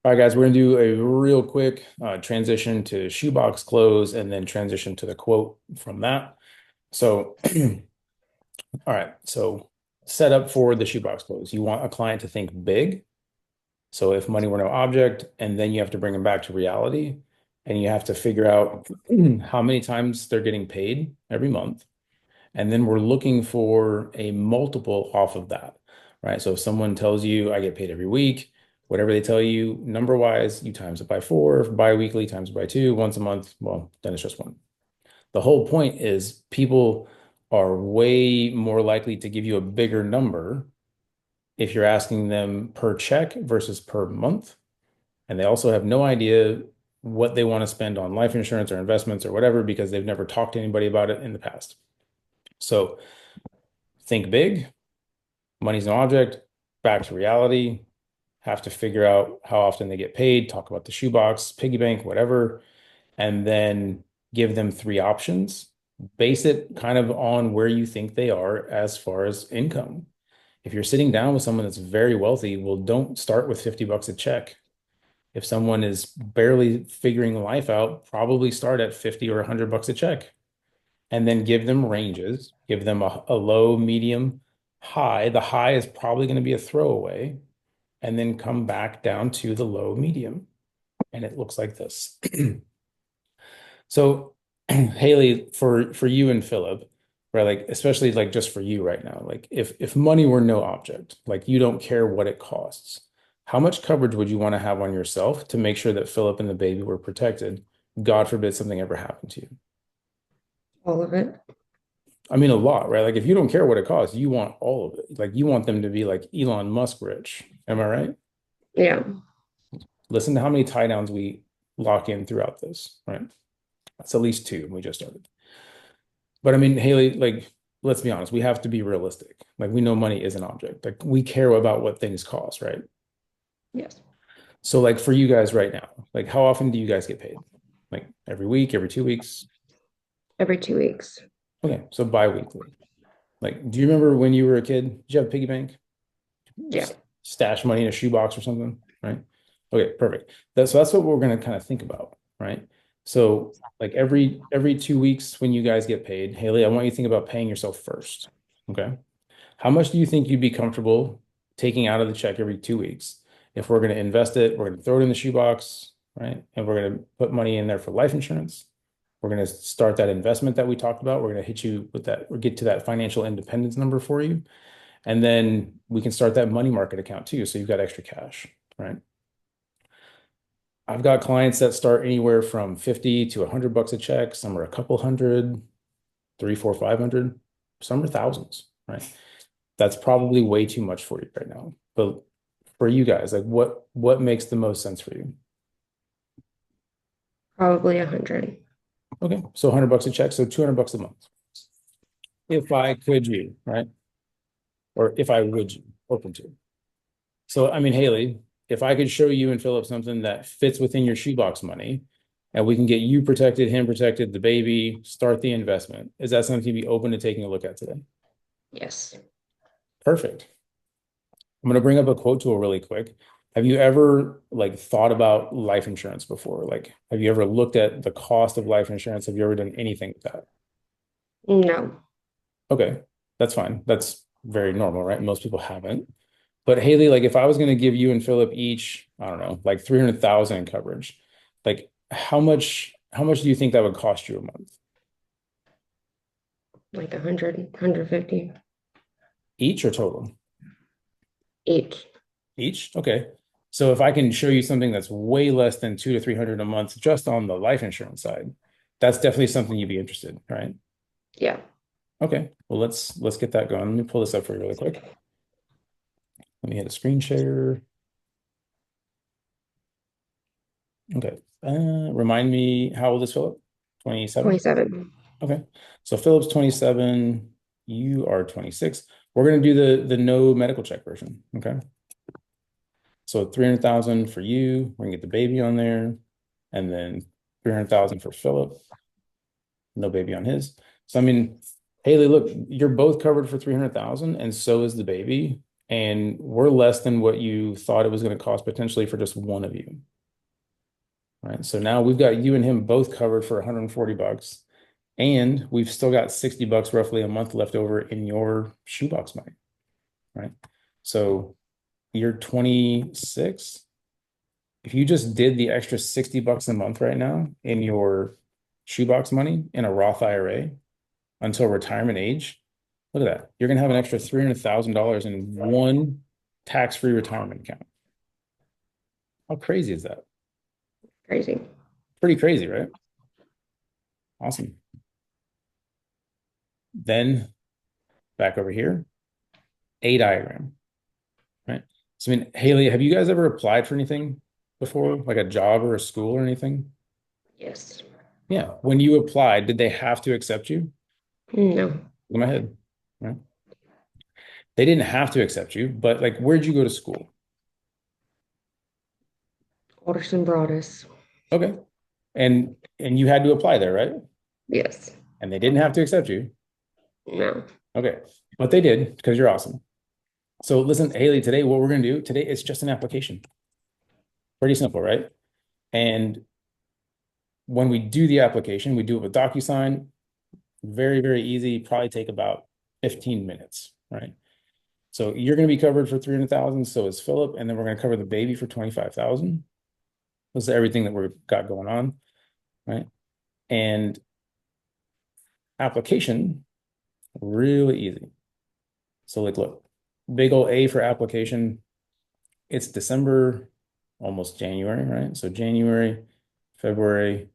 All right, guys, we're gonna do a real quick transition to shoebox close and then transition to the quote from that. So, all right, so set up for the shoebox close. You want a client to think big. So if money were no object, and then you have to bring them back to reality, and you have to figure out how many times they're getting paid every month. And then we're looking for a multiple off of that, right? So if someone tells you I get paid every week, whatever they tell you, number wise, you times it by four, bi-weekly times it by two, once a month, well, then it's just one. The whole point is people are way more likely to give you a bigger number if you're asking them per check versus per month. And they also have no idea what they want to spend on life insurance or investments or whatever because they've never talked to anybody about it in the past. So think big, money's an object, back to reality, have to figure out how often they get paid, talk about the shoebox, piggy bank, whatever, and then give them three options. Base it kind of on where you think they are as far as income. If you're sitting down with someone that's very wealthy, well, don't start with 50 bucks a check. If someone is barely figuring life out, probably start at 50 or 100 bucks a check and then give them ranges, give them a low, medium, high. The high is probably going to be a throwaway, and then come back down to the low, medium. And it looks like this. So, Haley, for you and Philip, right, like especially like just for you right now, like if money were no object, like you don't care what it costs, how much coverage would you want to have on yourself to make sure that Philip and the baby were protected? God forbid something ever happened to you. All of it. I mean, a lot, right? Like if you don't care what it costs, you want all of it. Like you want them to be like Elon Musk rich. Am I right? Yeah. Listen to how many tie downs we lock in throughout this, right? That's at least two, and we just started. But I mean, Haley, like, let's be honest, we have to be realistic. Like we know money is an object. Like we care about what things cost, right? Yes. So like for you guys right now, like how often do you guys get paid? Like every week, every 2 weeks? Every 2 weeks. Okay, so bi-weekly. Like, do you remember when you were a kid? Did you have a piggy bank? Yeah. Stash money in a shoebox or something, right? Okay, perfect. So that's what we're going to kind of think about, right? So like every 2 weeks when you guys get paid, Haley, I want you to think about paying yourself first. Okay. How much do you think you'd be comfortable taking out of the check every 2 weeks? If we're going to invest it, we're going to throw it in the shoebox, right? And we're going to put money in there for life insurance. We're going to start that investment that we talked about. We're going to hit you with that or get to that financial independence number for you. And then we can start that money market account too. So you've got extra cash, right? I've got clients that start anywhere from 50 to 100 bucks a check. Some are a couple hundred, three, four, 500. Some are thousands, right? That's probably way too much for you right now. But for you guys, like what makes the most sense for you? Probably 100. Okay, so 100 bucks a check, so 200 bucks a month. If I could you, right? Or if I would you, open to. So, I mean, Haley, if I could show you and Philip something that fits within your shoebox money, and we can get you protected, him protected, the baby, start the investment, is that something you'd be open to taking a look at today? Yes. Perfect. I'm going to bring up a quote tool really quick. Have you ever like thought about life insurance before? Like, have you ever looked at the cost of life insurance? Have you ever done anything with that? No. Okay, that's fine. That's very normal, right? Most people haven't. But Haley, like if I was going to give you and Philip each, I don't know, like 300,000 in coverage, like how much do you think that would cost you a month? Like 100, 150 Each or total? each. Each? Okay. So if I can show you something that's way less than two to 300 a month just on the life insurance side, that's definitely something you'd be interested, in, right? Yeah. Okay. Well, let's get that going. Let me pull this up for you really quick. Let me hit a screen share. Okay. Remind me, how old is Philip? 27? 27. Okay. So Philip's 27. You are 26. We're going to do the no medical check version. Okay. So 300,000 for you. We're going to get the baby on there. And then 300,000 for Philip. No baby on his. So, I mean, Haley, look, you're both covered for 300,000 and so is the baby. and we're less than what you thought it was going to cost potentially for just one of you. Right. So now we've got you and him both covered for 140 bucks, and we've still got 60 bucks roughly a month left over in your shoebox money. Right. So you're 26. If you just did the extra 60 bucks a month right now in your shoebox money in a Roth IRA until retirement age, look at that. You're going to have an extra $300,000 in one tax-free retirement account. How crazy is that? Crazy. Pretty crazy, right? Awesome. Then back over here, A diagram, right? So, I mean, Haley, have you guys ever applied for anything before, like a job or a school or anything? Yes. Yeah. When you applied, did they have to accept you? No. Look at my head, right? They didn't have to accept you, but like, where'd you go to school? Alderson Broadus. Okay. And you had to apply there, right? Yes. And they didn't have to accept you. No. Okay. But they did because you're awesome. So listen, Haley, today what we're going to do today, it's just an application. Pretty simple, right? And when we do the application, we do it with DocuSign. Very, very easy. Probably take about 15 minutes, right? So you're going to be covered for 300,000. So is Philip, and then we're going to cover the baby for 25,000. This is everything that we've got going on, right? And application, really easy. So like, look, big old A for application. It's December, almost January, right? So January, February,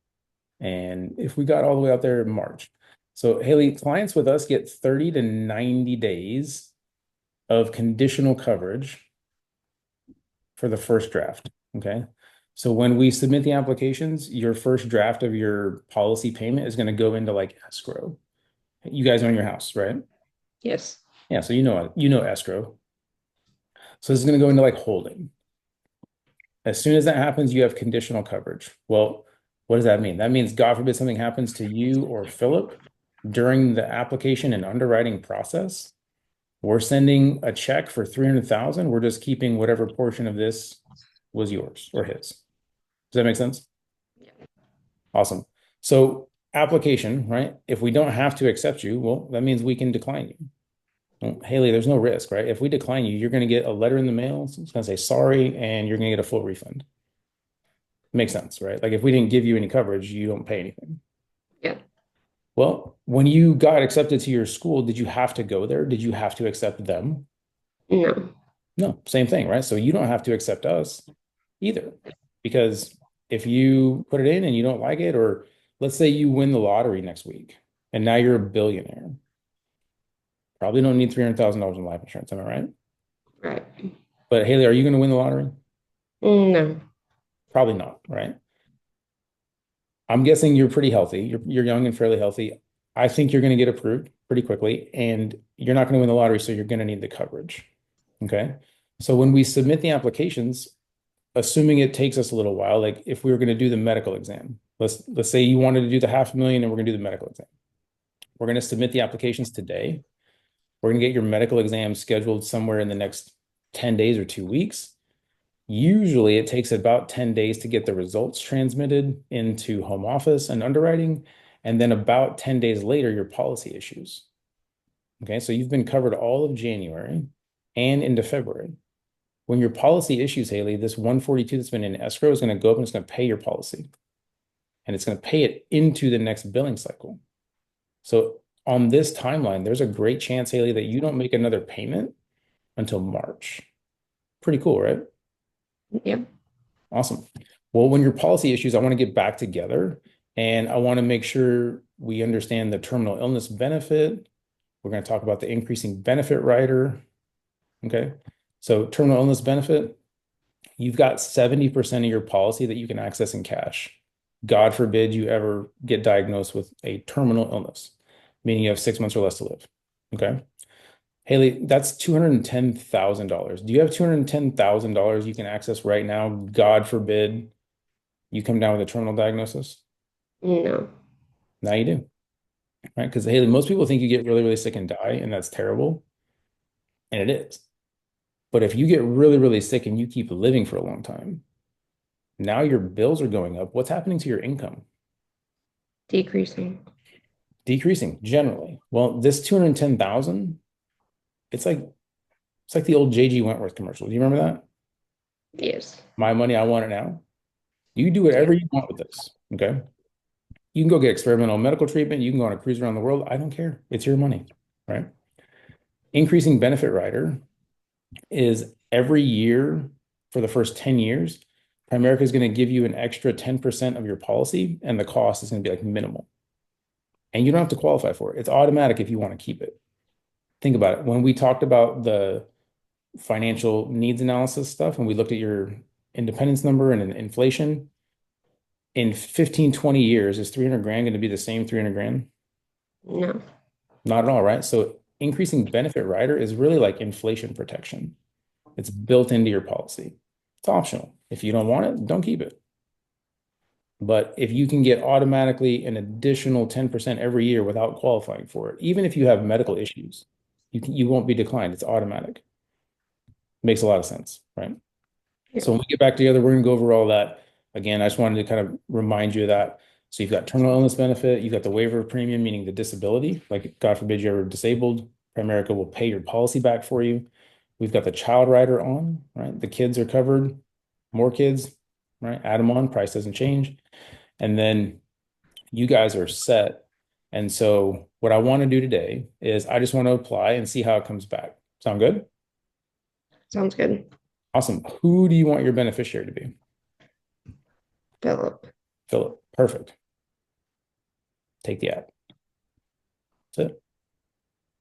and if we got all the way out there, March. So Haley, clients with us get 30 to 90 days of conditional coverage for the first draft. Okay. So when we submit the applications, your first draft of your policy payment is going to go into like escrow. You guys own your house, right? Yes. Yeah, so you know escrow. So this is going to go into like holding. As soon as that happens, you have conditional coverage. Well, what does that mean? That means God forbid something happens to you or Philip during the application and underwriting process. We're sending a check for 300,000. We're just keeping whatever portion of this was yours or his. Does that make sense? Yeah. Awesome. So application, right? If we don't have to accept you, well, that means we can decline you. Well, Haley, there's no risk, right? If we decline you, you're going to get a letter in the mail. It's going to say sorry, and you're going to get a full refund. Makes sense, right? Like if we didn't give you any coverage, you don't pay anything. Yeah. Well, when you got accepted to your school, did you have to go there? Did you have to accept them? No. No, same thing, right? So you don't have to accept us either. Because if you put it in and you don't like it, or let's say you win the lottery next week and now you're a billionaire, probably don't need $300,000 in life insurance. Am I right? Right. But Haley, are you going to win the lottery? No. Probably not, right? I'm guessing you're pretty healthy. You're young and fairly healthy. I think you're going to get approved pretty quickly, and you're not going to win the lottery, so you're going to need the coverage. Okay. So when we submit the applications, assuming it takes us a little while, like if we were going to do the medical exam, let's say you wanted to do the 500,000 and we're going to do the medical exam. We're going to submit the applications today. We're going to get your medical exam scheduled somewhere in the next 10 days or 2 weeks. Usually it takes about 10 days to get the results transmitted into home office and underwriting. And then about 10 days later, your policy issues. Okay, so you've been covered all of January and into February. When your policy issues, Haley, this 142 that's been in escrow is going to go up and it's going to pay your policy. And it's going to pay it into the next billing cycle. So on this timeline, there's a great chance, Haley, that you don't make another payment until March. Pretty cool, right? Yeah. Awesome. Well, when your policy issues, I want to get back together and I want to make sure we understand the terminal illness benefit. We're going to talk about the increasing benefit rider. Okay. So, terminal illness benefit, you've got 70% of your policy that you can access in cash. God forbid you ever get diagnosed with a terminal illness, meaning you have 6 months or less to live. Okay. Haley, that's $210,000. Do you have $210,000 you can access right now? God forbid you come down with a terminal diagnosis. No. Now you do, right? Because Haley, most people think you get really, really sick and die, and that's terrible. And it is. But if you get really, really sick and you keep living for a long time, now your bills are going up. What's happening to your income? Decreasing. Decreasing generally. Well, this 210,000, it's like the old JG Wentworth commercial. Do you remember that? Yes. My money, I want it now. You can do Yeah. whatever you want with this. Okay. You can go get experimental medical treatment. You can go on a cruise around the world. I don't care. It's your money, right? Increasing benefit rider is every year for the first 10 years, Primerica is going to give you an extra 10% of your policy, and the cost is going to be like minimal. And you don't have to qualify for it. It's automatic if you want to keep it. Think about it. When we talked about the financial needs analysis stuff, and we looked at your independence number and inflation, in 15, 20 years, is 300 grand going to be the same 300 grand? No. Not at all, right? So increasing benefit rider is really like inflation protection. It's built into your policy. It's optional. If you don't want it, don't keep it. But if you can get automatically an additional 10% every year without qualifying for it, even if you have medical issues, you won't be declined. It's automatic. Makes a lot of sense, right? Yeah. So when we get back together, we're going to go over all that. Again, I just wanted to kind of remind you of that. So you've got terminal illness benefit, you've got the waiver of premium, meaning the disability. Like God forbid you're ever disabled, Primerica will pay your policy back for you. We've got the child rider on, right? The kids are covered, more kids, right? Add them on, price doesn't change. And then you guys are set. And so what I want to do today is I just want to apply and see how it comes back. Sound good? Sounds good. Awesome. Who do you want your beneficiary to be? Philip. Philip. Perfect. Take the app. That's it.